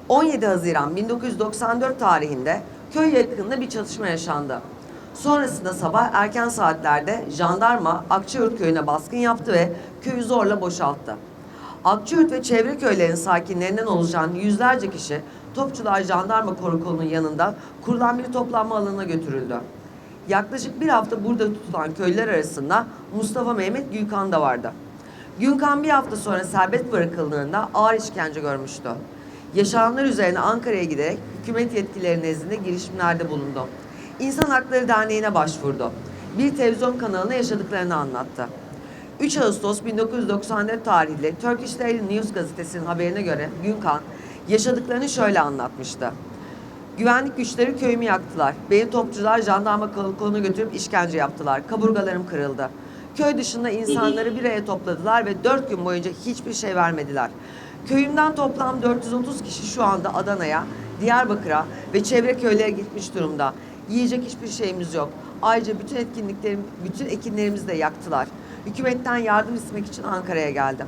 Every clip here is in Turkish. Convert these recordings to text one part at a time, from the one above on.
17 Haziran 1994 tarihinde köy yakınında bir çatışma yaşandı. Sonrasında sabah erken saatlerde jandarma Akçayurt köyüne baskın yaptı ve köyü zorla boşalttı. Akçayurt ve çevre köylerin sakinlerinden oluşan yüzlerce kişi Topçular Jandarma Karakolu'nun yanında kurulan bir toplanma alanına götürüldü. Yaklaşık bir hafta burada tutulan köylüler arasında Mustafa Mehmet Gülkan da vardı. Gülkan bir hafta sonra serbest bırakıldığında ağır işkence görmüştü. Yaşananlar üzerine Ankara'ya giderek hükümet yetkilileri nezdinde girişimlerde bulundu. İnsan Hakları Derneği'ne başvurdu. Bir televizyon kanalına yaşadıklarını anlattı. 3 Ağustos 1994 tarihli Turkish Daily News gazetesinin haberine göre Gülkan yaşadıklarını şöyle anlatmıştı. Güvenlik güçleri köyümü yaktılar. Beni Topçular Jandarma Karakolu'na götürüp işkence yaptılar. Kaburgalarım kırıldı. Köy dışında insanları bir araya topladılar ve 4 gün boyunca hiçbir şey vermediler. Köyümden toplam 430 kişi şu anda Adana'ya, Diyarbakır'a ve çevre köylere gitmiş durumda. Yiyecek hiçbir şeyimiz yok. Ayrıca bütün ekinlerimizi de yaktılar. Hükümetten yardım istemek için Ankara'ya geldim.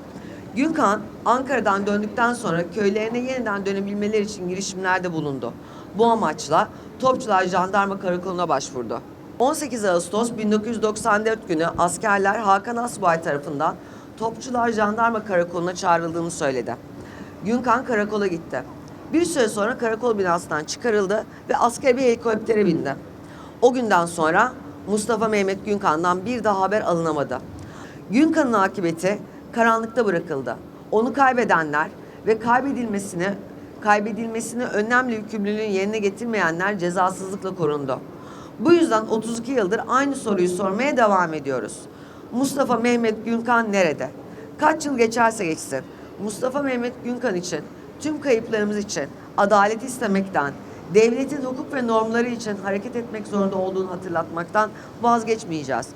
Gülkan, Ankara'dan döndükten sonra köylerine yeniden dönebilmeleri için girişimlerde bulundu. Bu amaçla Topçular Jandarma Karakolu'na başvurdu. 18 Ağustos 1994 günü askerler Hakan Asbay tarafından Topçular Jandarma Karakolu'na çağrıldığını söyledi. Gülkan karakola gitti. Bir süre sonra karakol binasından çıkarıldı ve asker bir helikoptere bindi. O günden sonra Mustafa Mehmet Gülkan'dan bir daha haber alınamadı. Gülkan'ın akıbeti karanlıkta bırakıldı. Onu kaybedenler ve kaybedilmesini önlemli yükümlülüğünü yerine getirmeyenler cezasızlıkla korundu. Bu yüzden 32 yıldır aynı soruyu sormaya devam ediyoruz. Mustafa Mehmet Gülkan nerede? Kaç yıl geçerse geçsin. Mustafa Mehmet Gülkan için, tüm kayıplarımız için adalet istemekten, devletin hukuk ve normları için hareket etmek zorunda olduğunu hatırlatmaktan vazgeçmeyeceğiz.